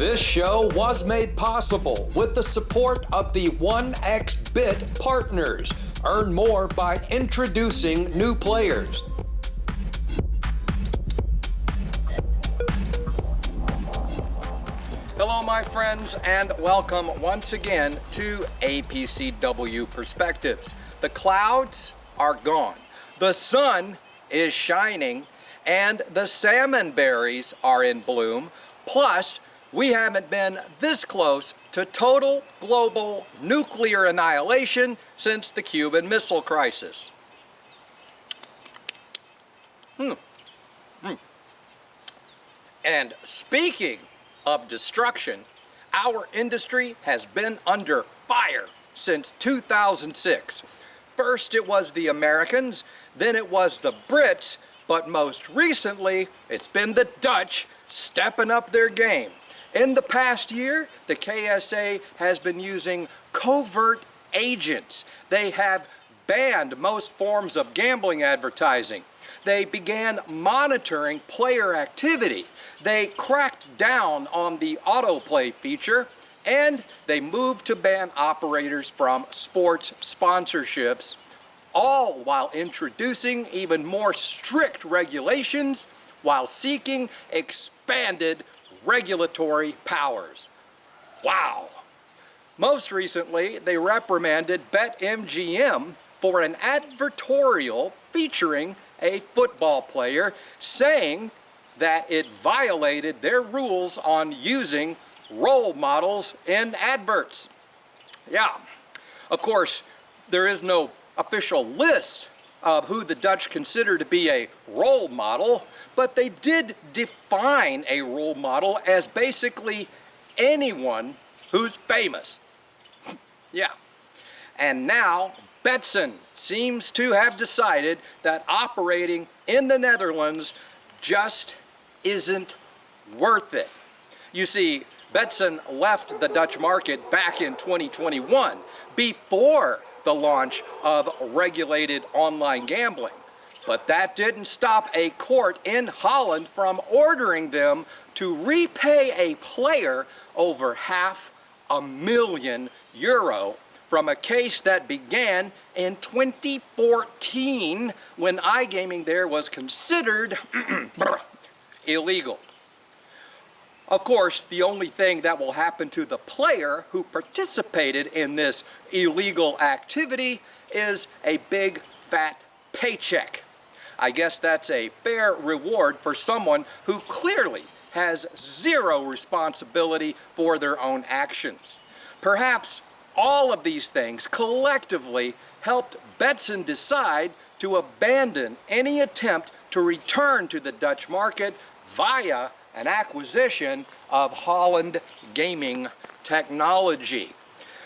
This show was made possible with the support of the 1xBit partners. Earn more by introducing new players. Hello, my friends, and welcome once again to APCW Perspectives. The clouds are gone, the sun is shining, and the salmon berries are in bloom. Plus, we haven't been this close to total global nuclear annihilation since the Cuban Missile Crisis. And speaking of destruction, our industry has been under fire since 2006. First it was the Americans, then it was the Brits, but most recently it's been the Dutch stepping up their game. In the past year, the KSA has been using covert agents. They have banned most forms of gambling advertising. They began monitoring player activity. They cracked down on the autoplay feature, and they moved to ban operators from sports sponsorships, all while introducing even more strict regulations while seeking expanded regulatory powers. Wow. Most recently, they reprimanded BetMGM for an advertorial featuring a football player, saying that it violated their rules on using role models in adverts. Yeah, of course, there is no official list of who the Dutch consider to be a role model, but they did define a role model as basically anyone who's famous. Yeah. And now Betson seems to have decided that operating in the Netherlands just isn't worth it. You see, Betson left the Dutch market back in 2021, before the launch of regulated online gambling. But that didn't stop a court in Holland from ordering them to repay a player over €500,000 from a case that began in 2014 when iGaming there was considered illegal. Of course, the only thing that will happen to the player who participated in this illegal activity is a big fat paycheck. I guess that's a fair reward for someone who clearly has zero responsibility for their own actions. Perhaps all of these things collectively helped Betson decide to abandon any attempt to return to the Dutch market via an acquisition of Holland Gaming Technology.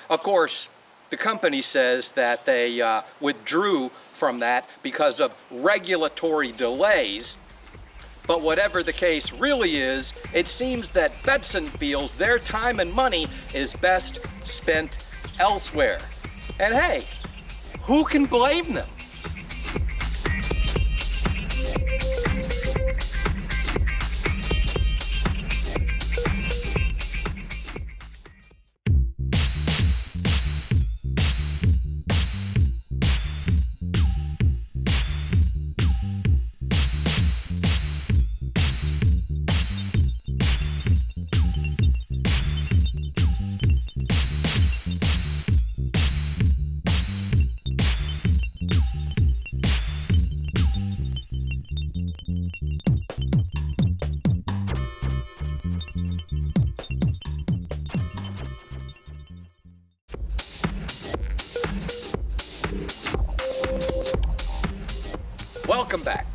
Of course, the company says that they withdrew from that because of regulatory delays. But whatever the case really is, it seems that Betson feels their time and money is best spent elsewhere. And hey, who can blame them? Welcome back.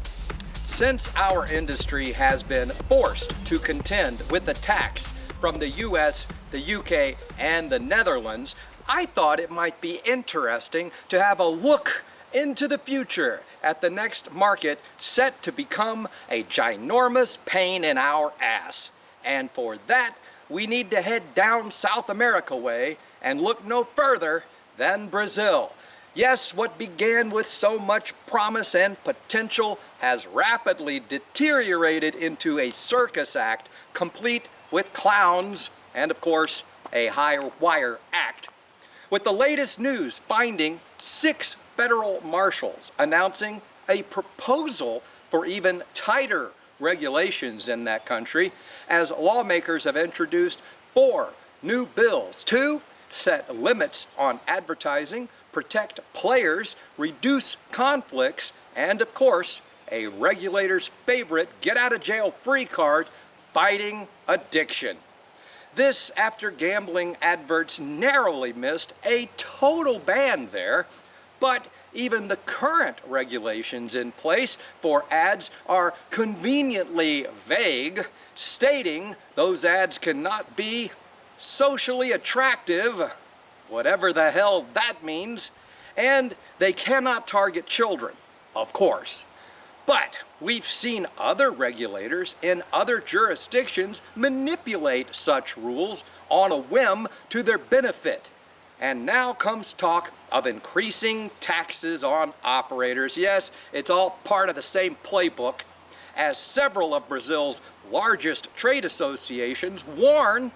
Since our industry has been forced to contend with attacks from the US, the UK, and the Netherlands, I thought it might be interesting to have a look into the future at the next market set to become a ginormous pain in our ass. And for that, we need to head down South America way and look no further than Brazil. Yes, what began with so much promise and potential has rapidly deteriorated into a circus act, complete with clowns and, of course, a high wire act. With the latest news finding 6 federal marshals announcing a proposal for even tighter regulations in that country, as lawmakers have introduced 4 new bills to set limits on advertising, protect players, reduce conflicts, and of course, a regulator's favorite get-out-of-jail-free card, fighting addiction. This after gambling adverts narrowly missed a total ban there, but even the current regulations in place for ads are conveniently vague, stating those ads cannot be socially attractive, whatever the hell that means, and they cannot target children, of course. But we've seen other regulators in other jurisdictions manipulate such rules on a whim to their benefit. And now comes talk of increasing taxes on operators. Yes, it's all part of the same playbook, as several of Brazil's largest trade associations warn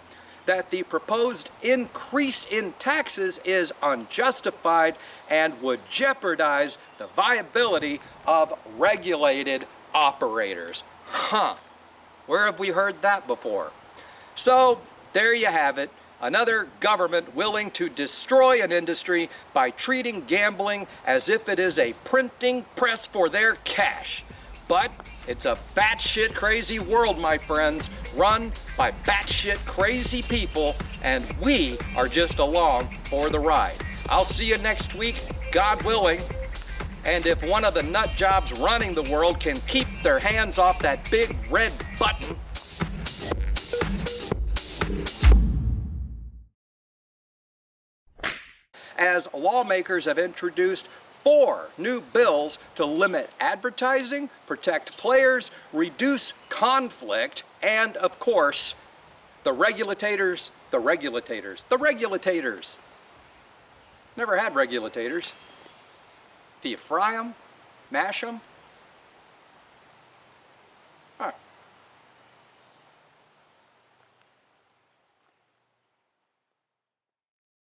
that the proposed increase in taxes is unjustified and would jeopardize the viability of regulated operators. Where have we heard that before? So there you have it. Another government willing to destroy an industry by treating gambling as if it is a printing press for their cash. But it's a batshit crazy world, my friends, run by batshit crazy people, and we are just along for the ride. I'll see you next week, God willing. And if one of the nut jobs running the world can keep their hands off that big red button, as lawmakers have introduced 4 new bills to limit advertising, protect players, reduce conflict, and of course, the regulators. Never had regulators. Do you fry them? Mash them?